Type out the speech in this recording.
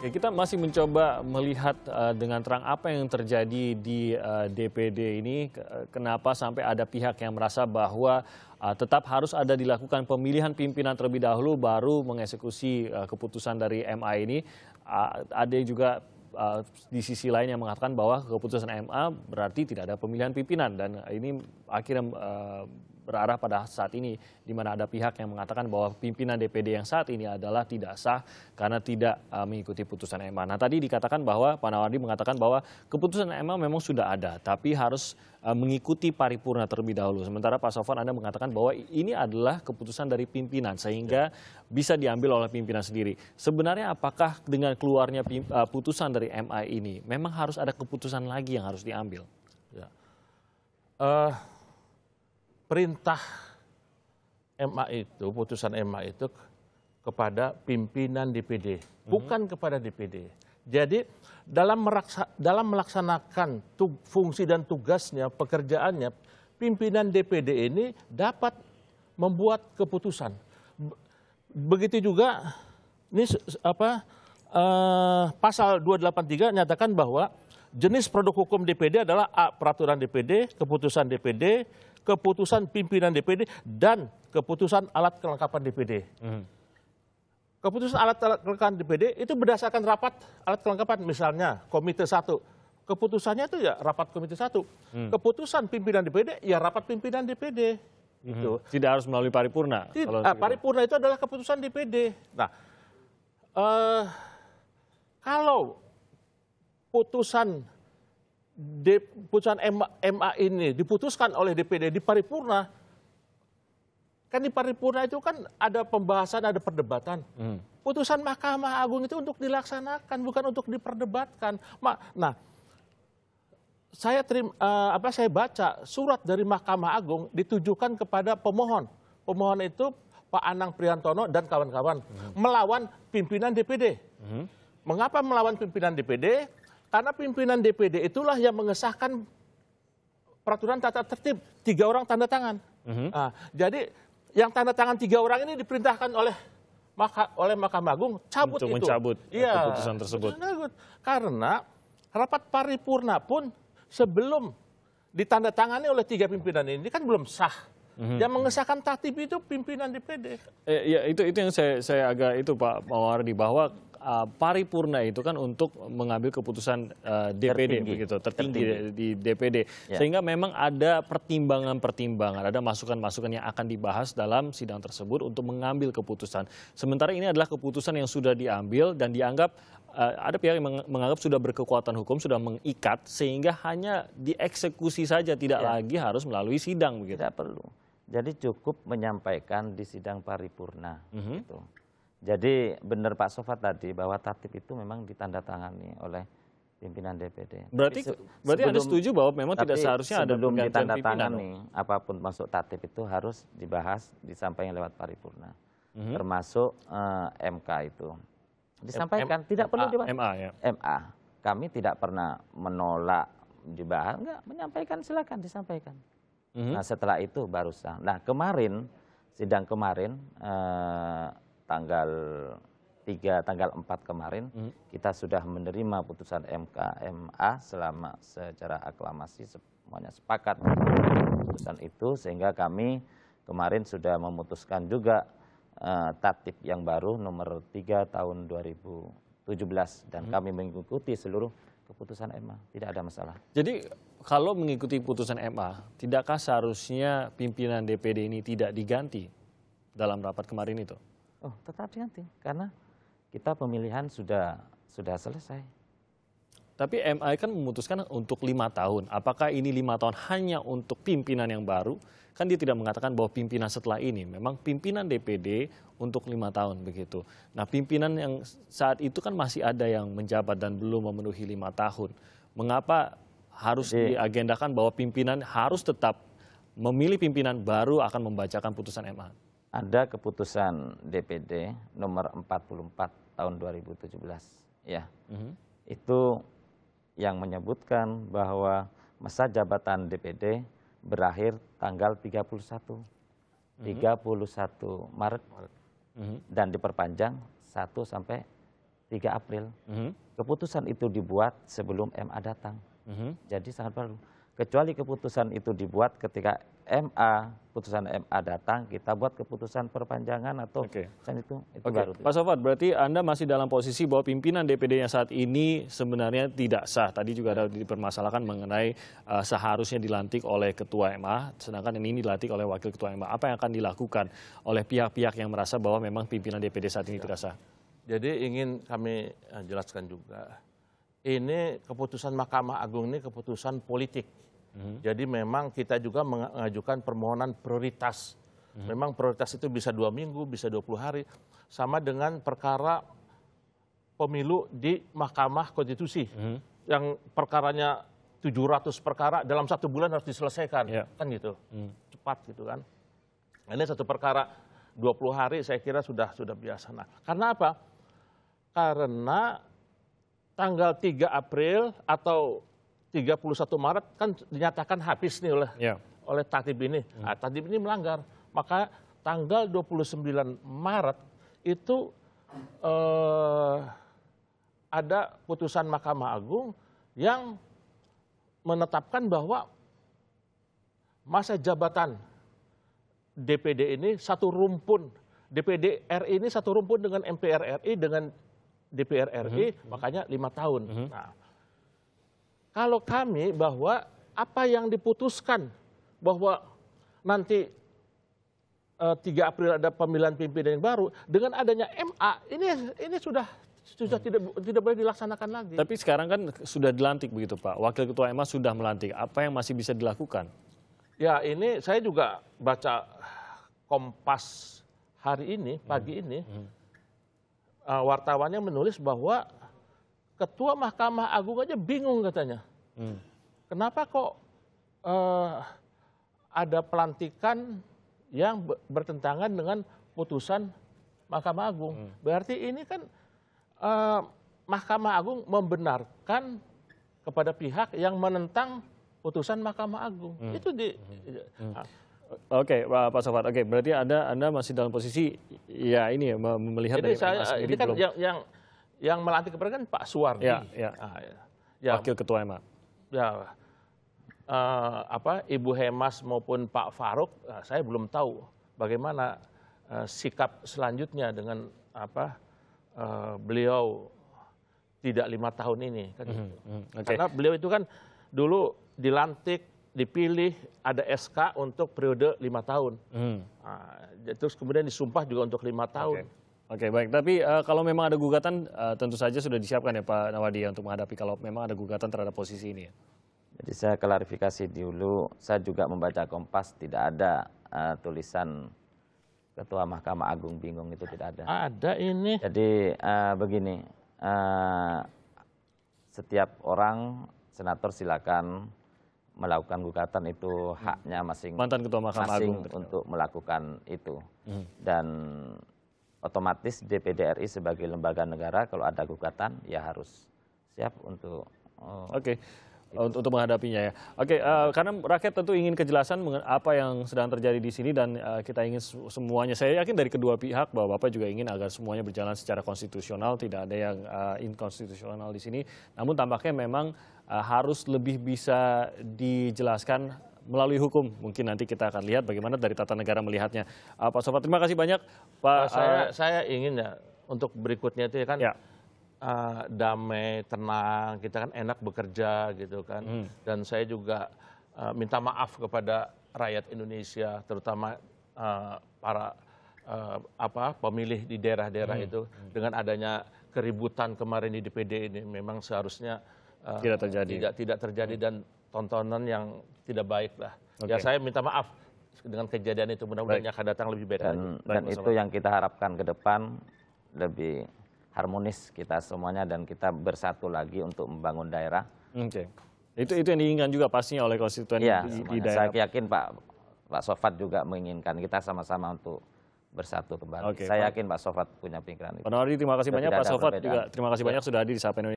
Ya, kita masih mencoba melihat dengan terang apa yang terjadi di DPD ini, kenapa sampai ada pihak yang merasa bahwa tetap harus ada dilakukan pemilihan pimpinan terlebih dahulu baru mengeksekusi keputusan dari MA ini. Ada juga di sisi lain yang mengatakan bahwa keputusan MA berarti tidak ada pemilihan pimpinan, dan ini akhirnya berarah pada saat ini di mana ada pihak yang mengatakan bahwa pimpinan DPD yang saat ini adalah tidak sah karena tidak mengikuti putusan MA. Nah, tadi dikatakan bahwa Pak Nawardi mengatakan bahwa keputusan MA memang sudah ada, tapi harus mengikuti paripurna terlebih dahulu. Sementara Pak Sofwan, Anda mengatakan bahwa ini adalah keputusan dari pimpinan sehingga bisa diambil oleh pimpinan sendiri. Sebenarnya apakah dengan keluarnya putusan dari MA ini memang harus ada keputusan lagi yang harus diambil? Ya. Perintah MA itu, putusan MA itu kepada pimpinan DPD, bukan kepada DPD. Jadi dalam melaksanakan fungsi dan tugasnya, pekerjaannya, pimpinan DPD ini dapat membuat keputusan. Begitu juga ini pasal 283 nyatakan bahwa jenis produk hukum DPD adalah A, peraturan DPD, keputusan DPD, keputusan pimpinan DPD, dan keputusan alat kelengkapan DPD. Keputusan alat kelengkapan DPD itu berdasarkan rapat alat kelengkapan, misalnya Komite 1. Keputusannya itu ya rapat Komite 1. Keputusan pimpinan DPD ya rapat pimpinan DPD. Gitu. Tidak harus melalui paripurna. Paripurna itu adalah keputusan DPD. Nah, kalau putusan MA ini diputuskan oleh DPD di paripurna, kan di paripurna itu kan ada pembahasan, ada perdebatan. Putusan Mahkamah Agung itu untuk dilaksanakan, bukan untuk diperdebatkan. Nah, saya baca surat dari Mahkamah Agung ditujukan kepada pemohon. Pemohon itu Pak Anang Prihantono dan kawan-kawan melawan pimpinan DPD. Mengapa melawan pimpinan DPD? Karena pimpinan DPD itulah yang mengesahkan peraturan tata tertib. 3 orang tanda tangan. Nah, jadi yang tanda tangan 3 orang ini diperintahkan oleh Mahkamah Agung cabut untuk itu. Mencabut keputusan tersebut. Karena rapat paripurna pun sebelum ditandatangani oleh 3 pimpinan ini kan belum sah. Yang mengesahkan tatib itu pimpinan DPD. Ya, itu yang saya agak itu Pak Mawardi, bahwa paripurna itu kan untuk mengambil keputusan DPD tertinggi di DPD, sehingga memang ada pertimbangan-pertimbangan, ada masukan-masukan yang akan dibahas dalam sidang tersebut untuk mengambil keputusan. Sementara ini adalah keputusan yang sudah diambil dan dianggap ada pihak yang menganggap sudah berkekuatan hukum, sudah mengikat, sehingga hanya dieksekusi saja, tidak lagi harus melalui sidang begitu. Tidak perlu. Jadi cukup menyampaikan di sidang paripurna. Gitu. Jadi benar Pak Sofwan tadi bahwa tatib itu memang ditandatangani oleh pimpinan DPD. Berarti Anda setuju bahwa memang tidak seharusnya ada pergantian pimpinan? Apapun masuk tatib itu harus dibahas, disampaikan lewat paripurna. Termasuk MK itu. Disampaikan, tidak perlu dibahas. MA. Kami tidak pernah menolak dibahas, enggak, menyampaikan, silakan disampaikan. Nah, setelah itu baru sah. Nah, kemarin, sidang kemarin, tanggal 4 kemarin, kita sudah menerima putusan MA secara aklamasi, semuanya sepakat putusan itu, sehingga kami kemarin sudah memutuskan juga tatib yang baru nomor 3 tahun 2017, dan kami mengikuti seluruh keputusan MA, tidak ada masalah. Jadi kalau mengikuti putusan MA, tidakkah seharusnya pimpinan DPD ini tidak diganti dalam rapat kemarin itu? Oh, tetap diganti, karena kita pemilihan sudah selesai. Tapi MA kan memutuskan untuk 5 tahun. Apakah ini 5 tahun hanya untuk pimpinan yang baru? Kan dia tidak mengatakan bahwa pimpinan setelah ini. Memang pimpinan DPD untuk 5 tahun begitu. Nah, pimpinan yang saat itu kan masih ada yang menjabat dan belum memenuhi 5 tahun. Mengapa harus diagendakan bahwa pimpinan harus tetap memilih pimpinan baru akan membacakan putusan MA? Ada keputusan DPD nomor 44 tahun 2017. Ya. Itu yang menyebutkan bahwa masa jabatan DPD berakhir tanggal 31 Maret dan diperpanjang 1 sampai 3 April. Keputusan itu dibuat sebelum MA datang. Jadi sangat perlu. Kecuali keputusan itu dibuat ketika putusan MA datang, kita buat keputusan perpanjangan atau itu baru. Pak Sofat, berarti Anda masih dalam posisi bahwa pimpinan DPD-nya saat ini sebenarnya tidak sah. Tadi juga ada dipermasalahkan mengenai seharusnya dilantik oleh Ketua MA, sedangkan ini dilantik oleh Wakil Ketua MA. Apa yang akan dilakukan oleh pihak-pihak yang merasa bahwa memang pimpinan DPD saat ini tidak sah? Jadi ingin kami jelaskan juga, ini keputusan Mahkamah Agung ini keputusan politik. Jadi memang kita juga mengajukan permohonan prioritas. Memang prioritas itu bisa 2 minggu, bisa 20 hari. Sama dengan perkara pemilu di Mahkamah Konstitusi. Yang perkaranya 700 perkara dalam 1 bulan harus diselesaikan. Kan gitu, cepat gitu kan. Ini satu perkara 20 hari saya kira sudah biasa. Nah, karena apa? Karena tanggal 3 April atau 31 Maret kan dinyatakan habis nih oleh Tatib ini. Nah, Tatib ini melanggar. Maka tanggal 29 Maret itu ada putusan Mahkamah Agung yang menetapkan bahwa masa jabatan DPD ini satu rumpun. DPD RI ini satu rumpun dengan MPR RI dengan DPR RI, makanya 5 tahun. Nah, kalau kami bahwa apa yang diputuskan bahwa nanti 3 April ada pemilihan pimpinan yang baru, dengan adanya MA ini sudah tidak boleh dilaksanakan lagi. Tapi sekarang kan sudah dilantik begitu Pak, Wakil Ketua MA sudah melantik. Apa yang masih bisa dilakukan? Ya ini saya juga baca Kompas hari ini, pagi ini, wartawannya menulis bahwa Ketua Mahkamah Agung aja bingung katanya. Kenapa kok ada pelantikan yang bertentangan dengan putusan Mahkamah Agung? Berarti ini kan Mahkamah Agung membenarkan kepada pihak yang menentang putusan Mahkamah Agung. Itu Oke, Pak Sofat. Oke, berarti Anda masih dalam posisi ya ini ya melihat dari MA sendiri ini kan belum. yang melantik kemarin kan Pak Suwardi. Wakil Ketua MA. Ya, Ibu Hemas maupun Pak Faruk, saya belum tahu bagaimana sikap selanjutnya dengan beliau tidak 5 tahun ini. Kan Karena beliau itu kan dulu dilantik, dipilih, ada SK untuk periode 5 tahun. Terus kemudian disumpah juga untuk 5 tahun. Oke, baik. Tapi kalau memang ada gugatan, tentu saja sudah disiapkan ya Pak Nawadi untuk menghadapi kalau memang ada gugatan terhadap posisi ini ya. Jadi saya klarifikasi dulu, saya juga membaca Kompas, tidak ada tulisan Ketua Mahkamah Agung bingung, itu tidak ada. Ada ini. Jadi begini, setiap orang, senator silakan melakukan gugatan, itu haknya masing-masing untuk melakukan itu. Dan otomatis DPD RI sebagai lembaga negara kalau ada gugatan ya harus siap untuk untuk menghadapinya ya. Oke, karena rakyat tentu ingin kejelasan mengenai apa yang sedang terjadi di sini dan kita ingin semuanya. Saya yakin dari kedua pihak bahwa Bapak juga ingin agar semuanya berjalan secara konstitusional, tidak ada yang inkonstitusional di sini. Namun tampaknya memang harus lebih bisa dijelaskan melalui hukum. Mungkin nanti kita akan lihat bagaimana dari tata negara melihatnya. Pak Sofat, terima kasih banyak. Pak, saya ingin ya untuk berikutnya itu ya kan damai, tenang, kita kan enak bekerja gitu kan. Dan saya juga minta maaf kepada rakyat Indonesia, terutama para pemilih di daerah-daerah itu dengan adanya keributan kemarin di DPD ini memang seharusnya tidak terjadi dan tontonan yang tidak baik lah. Ya saya minta maaf dengan kejadian itu, mudah-mudahan yang akan datang lebih baik lagi. Dan itu yang kita harapkan ke depan, lebih harmonis kita semuanya dan kita bersatu lagi untuk membangun daerah. Itu yang diinginkan juga pastinya oleh konstituen di daerah. Saya yakin Pak Sofat juga menginginkan kita sama-sama untuk bersatu kembali. Saya yakin Pak Sofat punya pikiran itu. Pak Nawadi, terima kasih banyak. Pak Sofat juga terima kasih banyak sudah hadir di Sapa Indonesia.